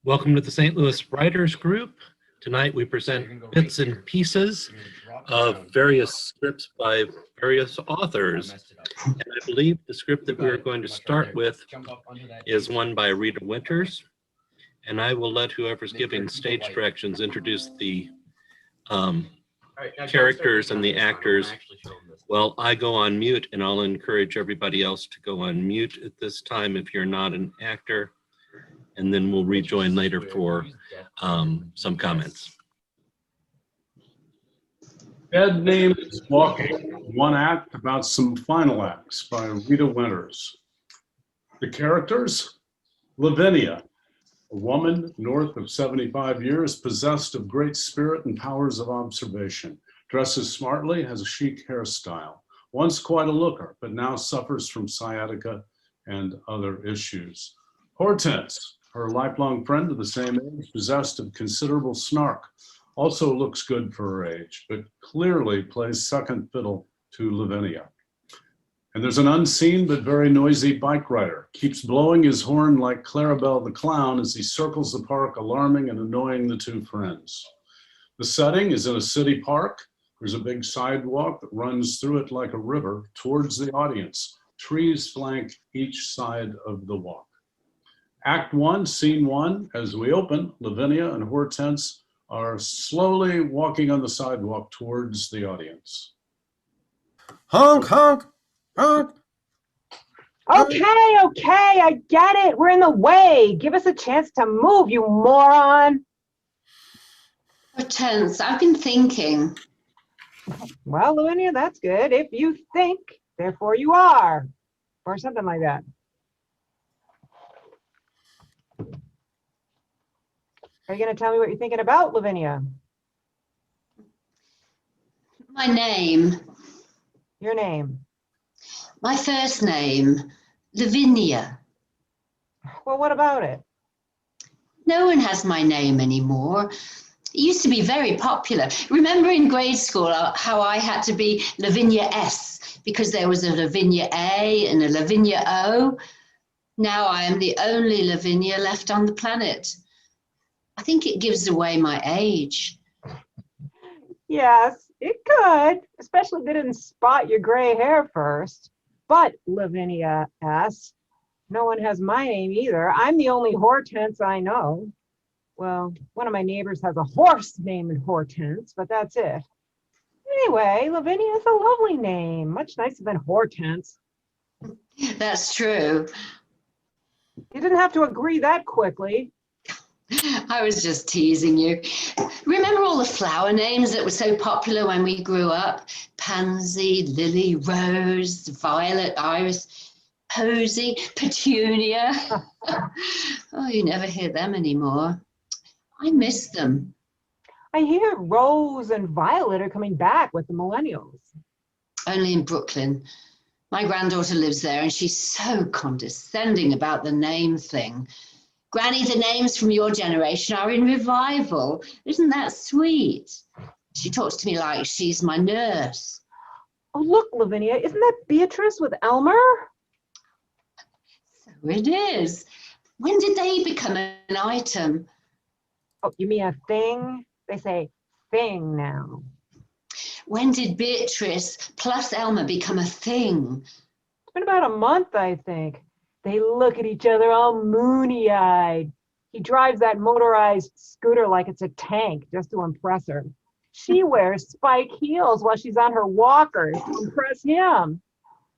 Welcome to the St. Louis Writers Group. Tonight we present bits and pieces of various scripts by various authors. And I believe the script that we're going to start with is one by Rita Winters. And I will let whoever's giving stage directions introduce the characters and the actors. Well, I go on mute, and I'll encourage everybody else to go on mute at this time if you're not an actor. And then we'll rejoin later for some comments. Dead Name is Walking, one act about some final acts by Rita Winters. The characters: Lavinia, a woman north of 75 years, possessed of great spirit and powers of observation, dresses smartly, has a chic hairstyle, once quite a looker, but now suffers from sciatica and other issues. Hortense, her lifelong friend of the same age, possessed of considerable snark, also looks good for her age, but clearly plays second fiddle to Lavinia. And there's an unseen but very noisy bike rider, keeps blowing his horn like Clarabelle the Clown as he circles the park, alarming and annoying the two friends. The setting is in a city park. There's a big sidewalk that runs through it like a river towards the audience. Trees flank each side of the walk. Act 1, Scene 1, as we open, Lavinia and Hortense are slowly walking on the sidewalk towards the audience. Honk, honk, honk. Okay, I get it. We're in the way. Give us a chance to move, you moron. Hortense, I've been thinking. Well, Lavinia, that's good. If you think, therefore you are. Or something like that. Are you going to tell me what you're thinking about, Lavinia? My name, Your name. my first name, Lavinia. Well, what about it? No one has my name anymore. It used to be very popular. Remember in grade school how I had to be Lavinia S because there was a Lavinia A and a Lavinia O? Now I am the only Lavinia left on the planet. I think it gives away my age. Yes, it could, especially if they didn't spot your gray hair first. But Lavinia S, no one has my name either. I'm the only Hortense I know. Well, one of my neighbors has a horse named Hortense, but that's it. Anyway, Lavinia is a lovely name, much nicer than Hortense. That's true. You didn't have to agree that quickly. I was just teasing you. Remember all the flower names that were so popular when we grew up? Pansy, lily, rose, violet, iris, posy, petunia. Oh, you never hear them anymore. I miss them. I hear Rose and Violet are coming back with the millennials. Only in Brooklyn. My granddaughter lives there and she's so condescending about the name thing. Granny, the names from your generation are in revival. Isn't that sweet? She talks to me like she's my nurse. Oh, look, Lavinia, isn't that Beatrice with Elmer? So it is. When did they become an item? Oh, you mean a thing? They say thing now. When did Beatrice plus Elmer become a thing? It's been about a month, I think. They look at each other all moony-eyed. He drives that motorized scooter like it's a tank just to impress her. She wears spike heels while she's on her walker to impress him.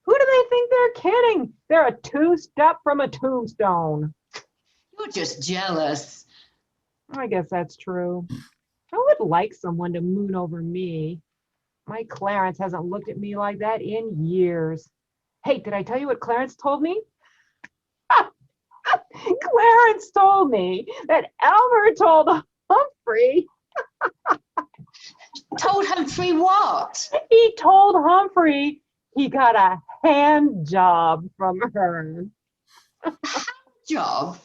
Who do they think they're kidding? They're a two-step from a tombstone. You're just jealous. I guess that's true. I would like someone to moon over me. My Clarence hasn't looked at me like that in years. Hey, did I tell you what Clarence told me? Clarence told me that Elmer told Humphrey. Told Humphrey what? He told Humphrey he got a hand job from her. Job?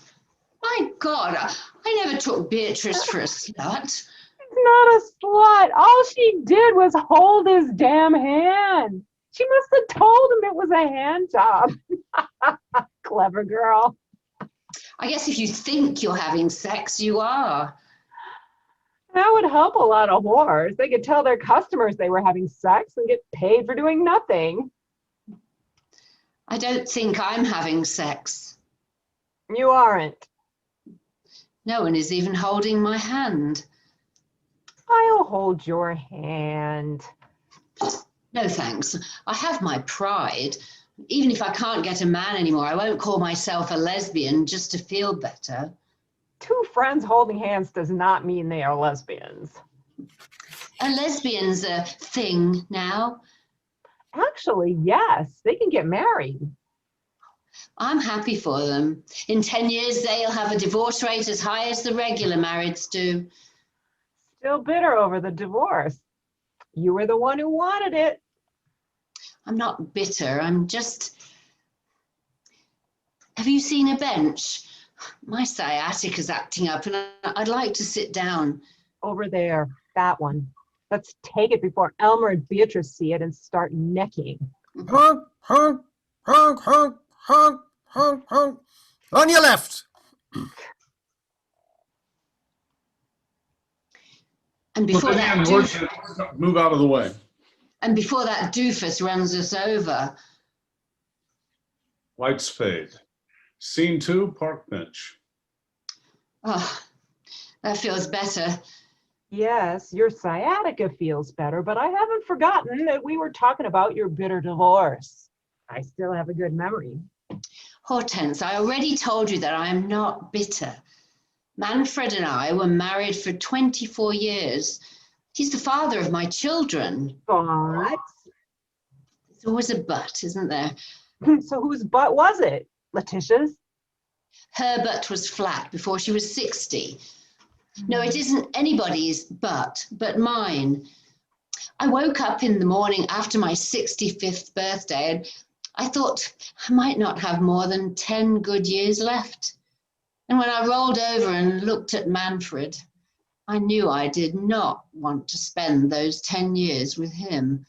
My God, I never took Beatrice for a slut. It's not a slut. All she did was hold his damn hand. She must have told him it was a hand job. Clever girl. I guess if you think you're having sex, you are. That would help a lot of whores. They could tell their customers they were having sex and get paid for doing nothing. I don't think I'm having sex. You aren't. No one is even holding my hand. I'll hold your hand. No thanks. I have my pride. Even if I can't get a man anymore, I won't call myself a lesbian just to feel better. Two friends holding hands does not mean they are lesbians. Are lesbians a thing now? Actually, yes, they can get married. I'm happy for them. In 10 years, they'll have a divorce rate as high as the regular marrieds do. Still bitter over the divorce. You were the one who wanted it. I'm not bitter. I'm just... Have you seen a bench? My sciatica's acting up and I'd like to sit down. Over there, that one. Let's take it before Elmer and Beatrice see it and start necking. Honk, honk, honk, honk, honk, honk, honk. On your left. And before Lavinia that and Hortense, move out of the way. and before that doofus runs us over. Lights fade. Scene 2, park bench. Oh, that feels better. Yes, your sciatica feels better, but I haven't forgotten that we were talking about your bitter divorce. I still have a good memory. Hortense, I already told you that I am not bitter. Manfred and I were married for 24 years. He's the father of my children. But, There's always a but, isn't there? so whose butt was it? Letitia's? Her butt was flat before she was 60. No, it isn't anybody's butt, but mine. I woke up in the morning after my 65th birthday and I thought I might not have more than 10 good years left. And when I rolled over and looked at Manfred, I knew I did not want to spend those 10 years with him.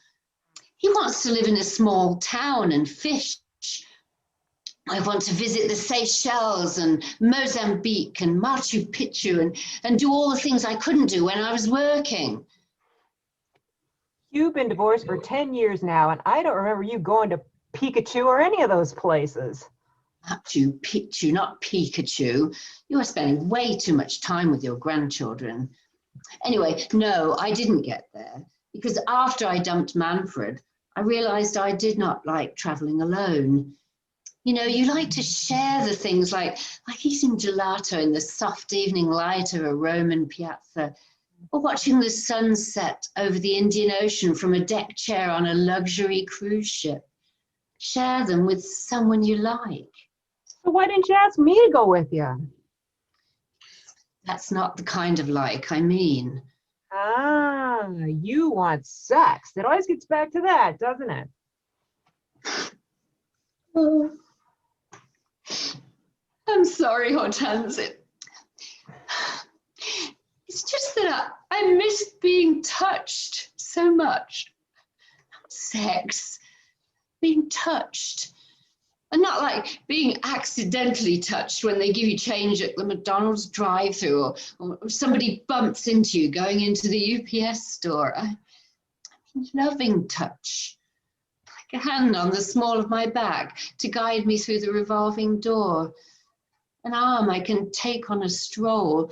He wants to live in a small town and fish. I want to visit the Seychelles and Mozambique and Machu Picchu and do all the things I couldn't do when I was working. You've been divorced for 10 years now, and I don't remember you going to Pikachu or any of those places. Machu Picchu, not Pikachu. You are spending way too much time with your grandchildren. Anyway, no, I didn't get there because after I dumped Manfred, I realized I did not like traveling alone. You know, you like to share the things like eating gelato in the soft evening light of a Roman piazza, or watching the sunset over the Indian Ocean from a deck chair on a luxury cruise ship. Share them with someone you like. So why didn't you ask me to go with you? That's not the kind of like I mean. Ah, you want sex. It always gets back to that, doesn't it? Oh. I'm sorry, Hortense. It's just that I miss being touched so much. Not sex, being touched. And not like being accidentally touched when they give you change at the McDonald's drive-thru or somebody bumps into you going into the UPS store. I mean, loving touch. Like a hand on the small of my back to guide me through the revolving door. An arm I can take on a stroll.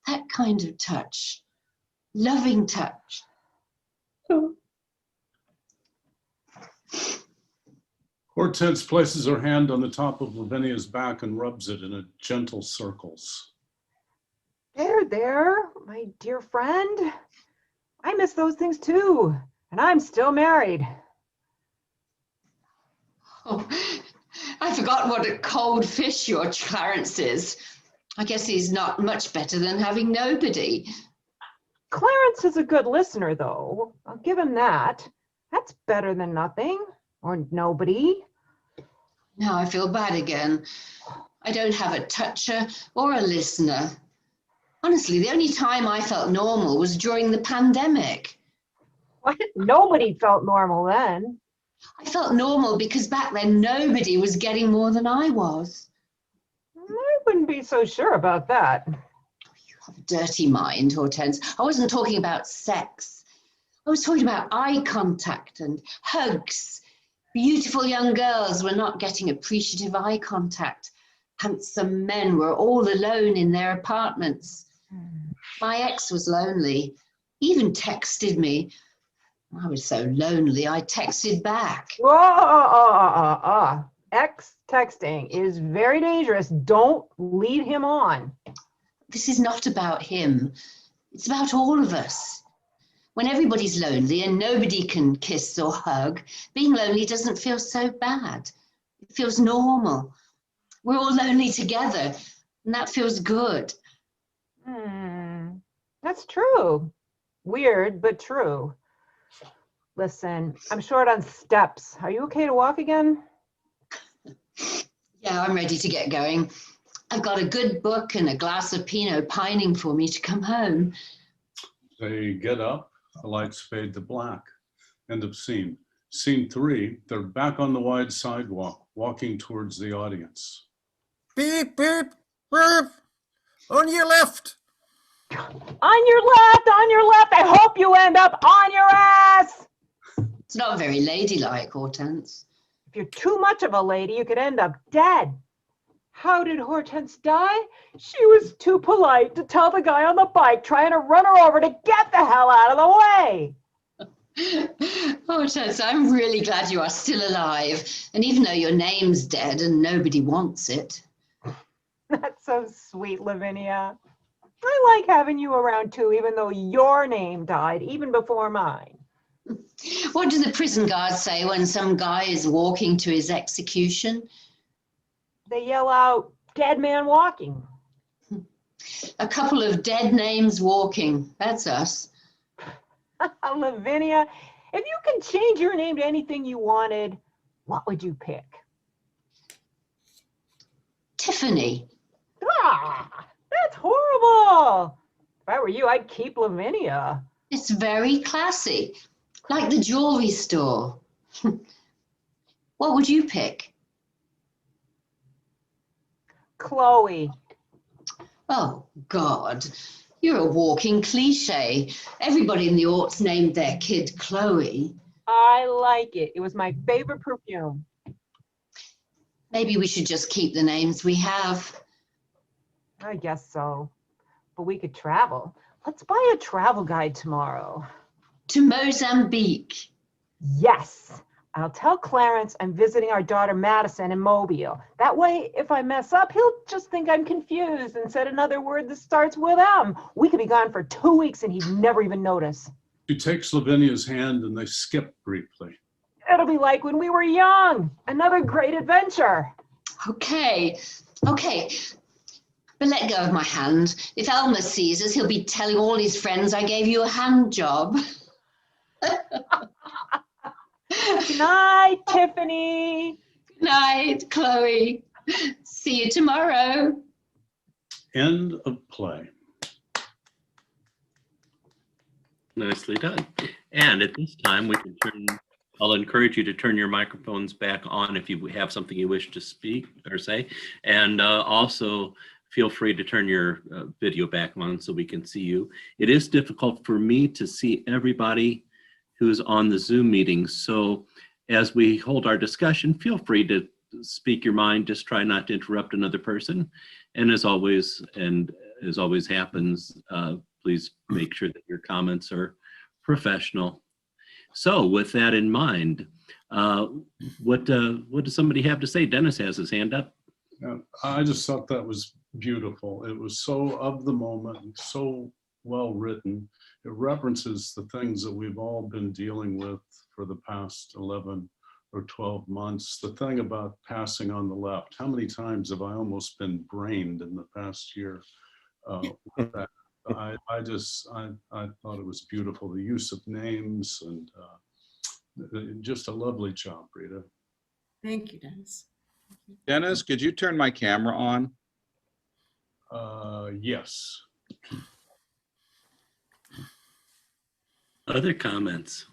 That kind of touch. Loving touch. Oh. Hortense places her hand on the top of Lavinia's back and rubs it in a gentle circles. There, my dear friend. I miss those things too, and I'm still married. Oh, I forgot what a cold fish your Clarence is. I guess he's not much better than having nobody. Clarence is a good listener, though. I'll give him that. That's better than nothing or nobody. Now I feel bad again. I don't have a toucher or a listener. Honestly, the only time I felt normal was during the pandemic. What? Nobody felt normal then. I felt normal because back then nobody was getting more than I was. I wouldn't be so sure about that. You have a dirty mind, Hortense. I wasn't talking about sex. I was talking about eye contact and hugs. Beautiful young girls were not getting appreciative eye contact. Handsome men were all alone in their apartments. My ex was lonely. He even texted me. I was so lonely, I texted back. Whoa, X texting is very dangerous. Don't lead him on. This is not about him. It's about all of us. When everybody's lonely and nobody can kiss or hug, being lonely doesn't feel so bad. It feels normal. We're all lonely together, and that feels good. That's true. Weird, but true. Listen, I'm short on steps. Are you okay to walk again? Yeah, I'm ready to get going. I've got a good book and a glass of Pinot pining for me to come home. They get up, the lights fade to black. End of scene. Scene 3, they're back on the wide sidewalk, walking towards the audience. Beep, beep, beep. On your left. On your left, on your left. I hope you end up on your ass. It's not very ladylike, Hortense. If you're too much of a lady, you could end up dead. How did Hortense die? She was too polite to tell the guy on the bike trying to run her over to get the hell out of the way. Hortense, I'm really glad you are still alive. And even though your name's dead and nobody wants it. That's so sweet, Lavinia. I like having you around too, even though your name died even before mine. What do the prison guards say when some guy is walking to his execution? They yell out, "Dead man walking." A couple of dead names walking. That's us. Lavinia, if you can change your name to anything you wanted, what would you pick? Tiffany. That's horrible. If I were you, I'd keep Lavinia. It's very classy, like the jewelry store. What would you pick? Chloe. Oh, God. You're a walking cliche. Everybody in the aughts named their kid Chloe. I like it. It was my favorite perfume. Maybe we should just keep the names we have. I guess so. But we could travel. Let's buy a travel guide tomorrow. To Mozambique. Yes. I'll tell Clarence I'm visiting our daughter Madison in Mobile. That way, if I mess up, he'll just think I'm confused and said another word that starts with M. We could be gone for 2 weeks and he'd never even notice. She takes Lavinia's hand and they skip briefly. It'll be like when we were young. Another great adventure. Okay. But let go of my hand. If Elmer sees us, he'll be telling all his friends I gave you a hand job. Good night, Tiffany. Good night, Chloe. See you tomorrow. End of play. Nicely done. And at this time, we can I'll encourage you to turn your microphones back on if you have something you wish to speak or say. And also feel free to turn your video back on so we can see you. It is difficult for me to see everybody who's on the Zoom meeting. So as we hold our discussion, feel free to speak your mind. Just try not to interrupt another person. And as always happens, please make sure that your comments are professional. So with that in mind, what does somebody have to say? Dennis has his hand up. Yeah, I just thought that was beautiful. It was so of the moment and so well written. It references the things that we've all been dealing with for the past 11 or 12 months. The thing about passing on the left, how many times have I almost been brained in the past year? With that? I thought it was beautiful. The use of names and just a lovely job, Rita. Thank you, Dennis. Dennis, could you turn my camera on? Yes. Other comments?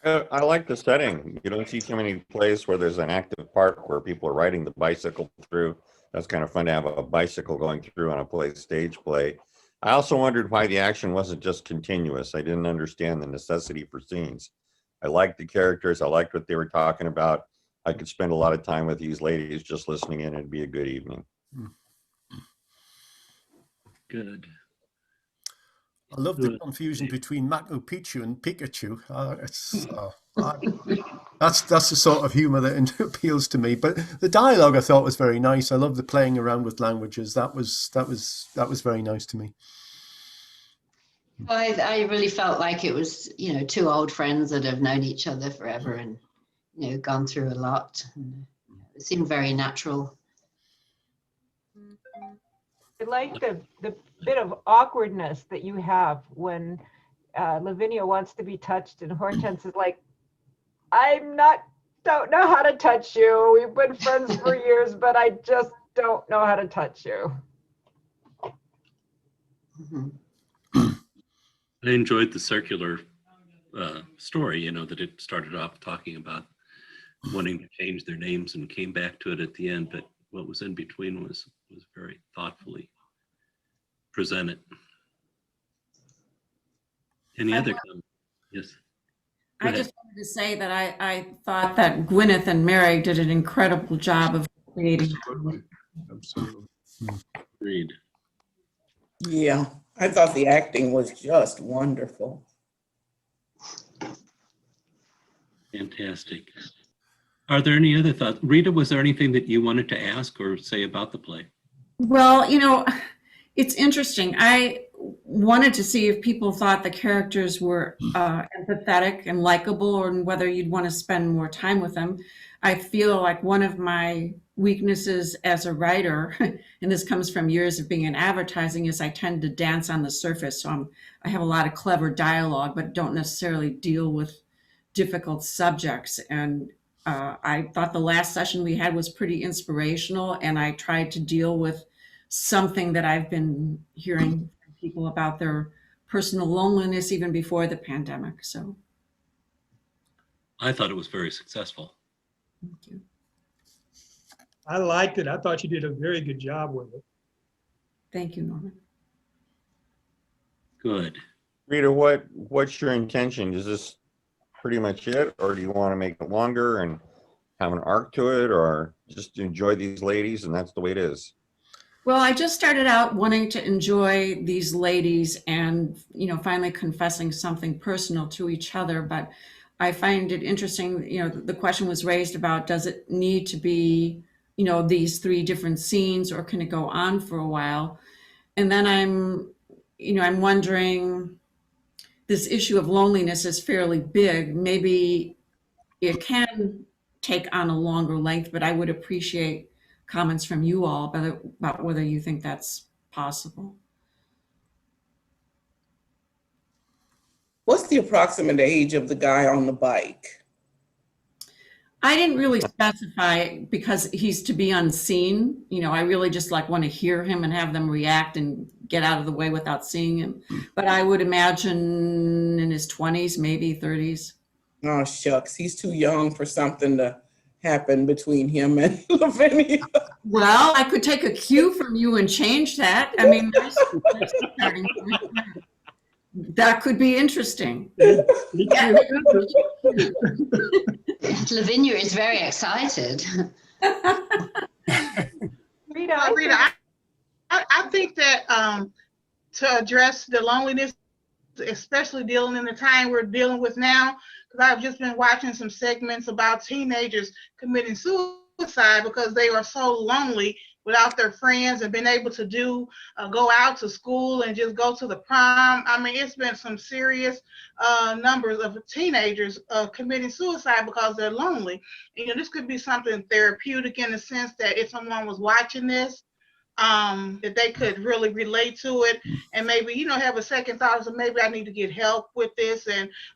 I like the setting. You don't see too many places where there's an active park where people are riding the bicycle through. That's kind of fun to have a bicycle going through on a stage play. I also wondered why the action wasn't just continuous. I didn't understand the necessity for scenes. I liked the characters. I liked what they were talking about. I could spend a lot of time with these ladies just listening in. It'd be a good evening. Good. I love the Good. confusion between Machu Picchu and Pikachu. That's the sort of humor that appeals to me. But the dialogue I thought was very nice. I love the playing around with languages. That was very nice to me. I really felt like it was, two old friends that have known each other forever and, gone through a lot. It seemed very natural. I like the bit of awkwardness that you have when Lavinia wants to be touched and Hortense is like, don't know how to touch you. We've been friends for years, but I just don't know how to touch you. Mm-hmm. I enjoyed the circular story, that it started off talking about wanting to change their names and came back to it at the end, but what was in between was very thoughtfully presented. Any other comments? Yes. Go I ahead. just wanted to say that I thought that Gwyneth and Mary did an incredible job of creating. Absolutely. Agreed. Yeah, I thought the acting was just wonderful. Fantastic. Are there any other thoughts? Rita, was there anything that you wanted to ask or say about the play? Well, it's interesting. I wanted to see if people thought the characters were empathetic and likable, or whether you'd want to spend more time with them. I feel like one of my weaknesses as a writer, and this comes from years of being in advertising, is I tend to dance on the surface. So I have a lot of clever dialogue, but don't necessarily deal with difficult subjects. And I thought the last session we had was pretty inspirational, and I tried to deal with something that I've been hearing from people about their personal loneliness even before the pandemic. So I thought it was very successful. thank you. I liked it. I thought you did a very good job with it. Thank you, Norman. Good. Rita, what's your intention? Is this pretty much it, or do you want to make it longer and have an arc to it, or just enjoy these ladies and that's the way it is? Well, I just started out wanting to enjoy these ladies and, finally confessing something personal to each other. But I find it interesting, the question was raised about, does it need to be, these 3 different scenes, or can it go on for a while? And then I'm wondering, this issue of loneliness is fairly big. Maybe it can take on a longer length, but I would appreciate comments from you all about whether you think that's possible. What's the approximate age of the guy on the bike? I didn't really specify because he's to be unseen. I really just want to hear him and have them react and get out of the way without seeing him. But I would imagine in his 20s, maybe 30s. Oh, shucks, he's too young for something to happen between him and Lavinia. Well, I could take a cue from you and change that. I mean, that's a starting point. That could be interesting. Lavinia is very excited. Rita, I think that to address the loneliness, especially dealing in the time we're dealing with now, because I've just been watching some segments about teenagers committing suicide because they are so lonely without their friends and being able to go out to school and just go to the prom. I mean, it's been some serious numbers of teenagers committing suicide because they're lonely. This could be something therapeutic in the sense that if someone was watching this, that they could really relate to it and maybe, have a second thought of maybe I need to get help with this,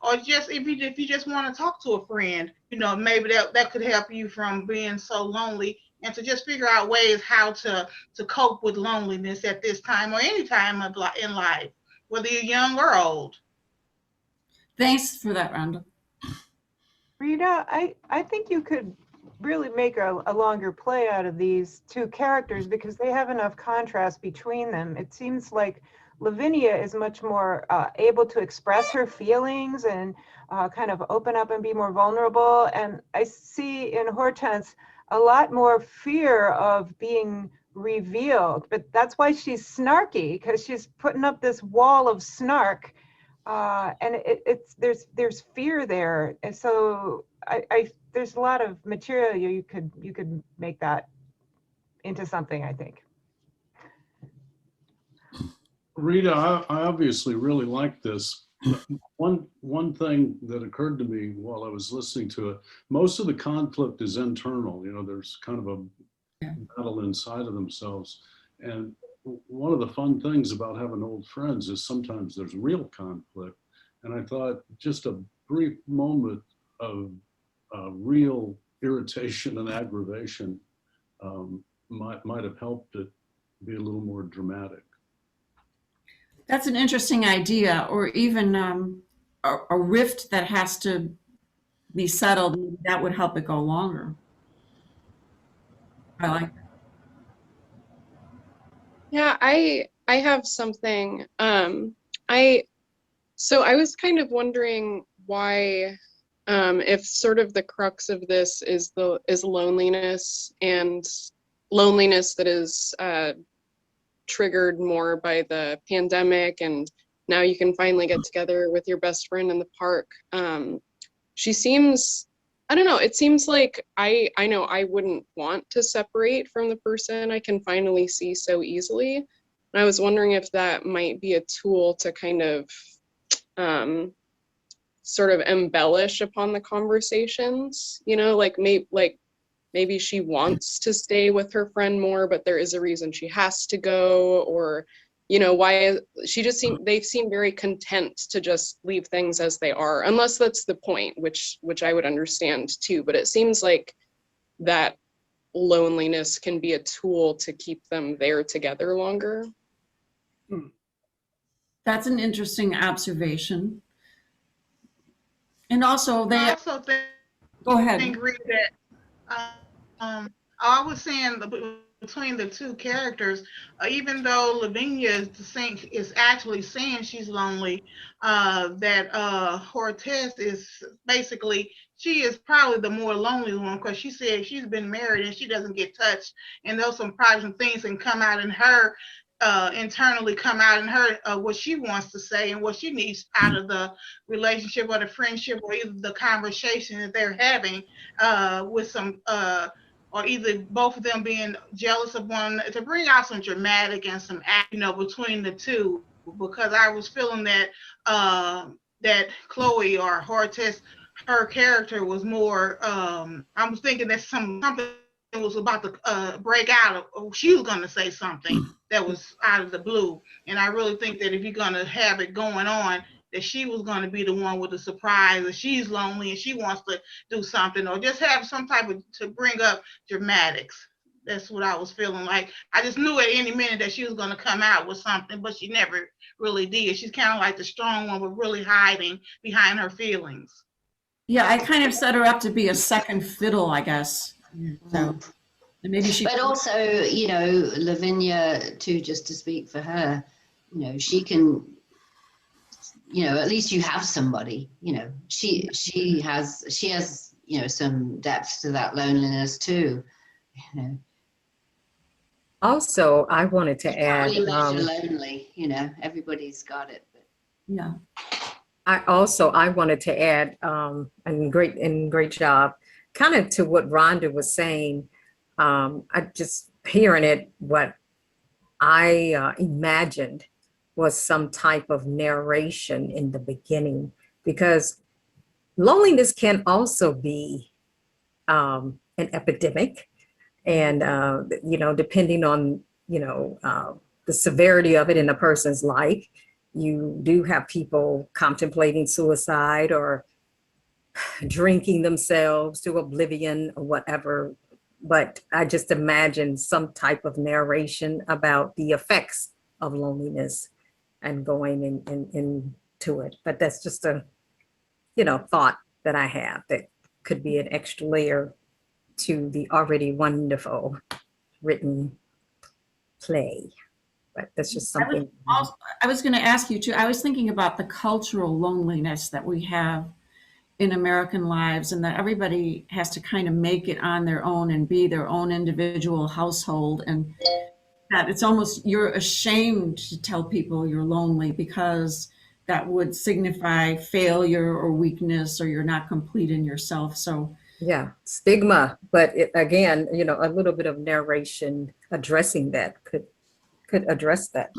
or just if you just want to talk to a friend, maybe that could help you from being so lonely, and to just figure out ways how to cope with loneliness at this time or any time in life, whether you're young or old. Thanks for that, Rhonda. Rita, I think you could really make a longer play out of these two characters because they have enough contrast between them. It seems like Lavinia is much more able to express her feelings and kind of open up and be more vulnerable. And I see in Hortense a lot more fear of being revealed, but that's why she's snarky, because she's putting up this wall of snark. And there's fear there, and so I there's a lot of material you could make that into something, I think. Rita, I obviously really like this. One thing that occurred to me while I was listening to it, most of the conflict is internal. You know, there's kind of a battle inside of themselves. And one of the fun things about having old friends is sometimes there's real conflict. And I thought just a brief moment of real irritation and aggravation might have helped it be a little more dramatic. That's an interesting idea, or even a rift that has to be settled. That would help it go longer. I like that. Yeah, I have something. I was kind of wondering why, if sort of the crux of this is loneliness, and loneliness that is triggered more by the pandemic, and now you can finally get together with your best friend in the park. She seems, I don't know, it seems like I know I wouldn't want to separate from the person I can finally see so easily. And I was wondering if that might be a tool to kind of sort of embellish upon the conversations, you know, like maybe she wants to stay with her friend more, but there is a reason she has to go, or, you know, why they seem very content to just leave things as they are, unless that's the point, which I would understand too. But it seems like that loneliness can be a tool to keep them there together longer. That's an interesting observation. And also I also think, go ahead. Rita, that I was saying between the two characters, even though Lavinia is actually saying she's lonely, that Hortense is basically, she is probably the more lonely one, because she said she's been married and she doesn't get touched, and those some probably some things can come out in her internally, come out in her what she wants to say and what she needs out of the relationship or the friendship or either the conversation that they're having with some or either both of them being jealous of one, to bring out some dramatic and some act, you know, between the two. Because I was feeling that that Chloe or Hortense, her character was more I was thinking that something was about to break out, or she was going to say something that was out of the blue. And I really think that if you're going to have it going on, that she was going to be the one with the surprise, that she's lonely and she wants to do something, or just have some type of, to bring up dramatics. That's what I was feeling like. I just knew at any minute that she was going to come out with something, but she never really did. She's kind of like the strong one, but really hiding behind her feelings. Yeah, I kind of set her up to be a second fiddle, I guess. So maybe she. But also, you know, Lavinia too, just to speak for her, you know, she can, you know, at least you have somebody, you know, she has, you know, some depth to that loneliness too, you know. Also, I wanted to add, lonely, you know, everybody's got it. But. Yeah. I wanted to add, and great job, kind of to what Rhonda was saying. I just hearing it, what I imagined was some type of narration in the beginning, because loneliness can also be an epidemic, and you know, depending on, you know, the severity of it in a person's life. You do have people contemplating suicide or drinking themselves to oblivion or whatever. But I just imagine some type of narration about the effects of loneliness and going into it. But that's just a, you know, thought that I have that could be an extra layer to the already wonderful written play. But that's just something. I was going to ask you too. I was thinking about the cultural loneliness that we have in American lives, and that everybody has to kind of make it on their own and be their own individual household, and that it's almost, you're ashamed to tell people you're lonely because that would signify failure or weakness, or you're not complete in yourself. So Yeah, stigma, but again, you know, a little bit of narration addressing that could address that.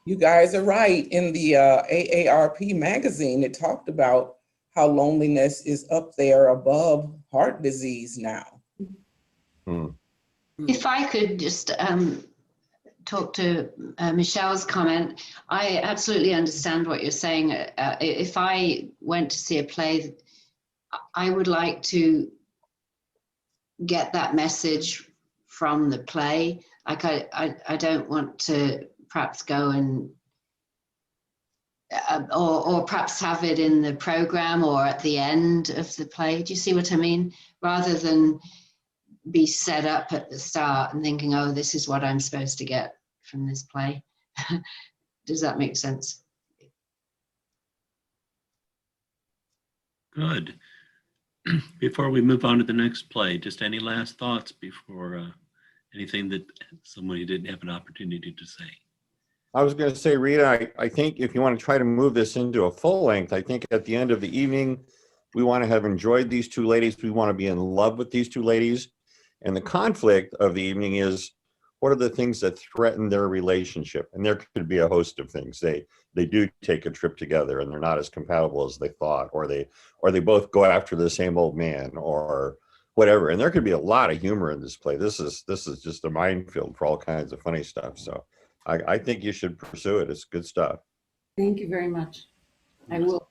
You guys are right. In the AARP magazine, it talked about how loneliness is up there above heart disease now. If I could just talk to Michelle's comment, I absolutely understand what you're saying. If I went to see a play, I would like to get that message from the play. Like I don't want to perhaps go and or perhaps have it in the program or at the end of the play. Do you see what I mean? Rather than be set up at the start and thinking, oh, this is what I'm supposed to get from this play. Does that make sense? Good. Before we move on to the next play, just any last thoughts before anything that somebody didn't have an opportunity to say? I was going to say, Rita, I think if you want to try to move this into a full length, I think at the end of the evening, we want to have enjoyed these two ladies. We want to be in love with these two ladies. And the conflict of the evening is, what are the things that threaten their relationship? And there could be a host of things. They do take a trip together and they're not as compatible as they thought, or they both go after the same old man, or whatever. And there could be a lot of humor in this play. This is just a minefield for all kinds of funny stuff. So I think you should pursue it. It's good stuff. thank you very much. I will.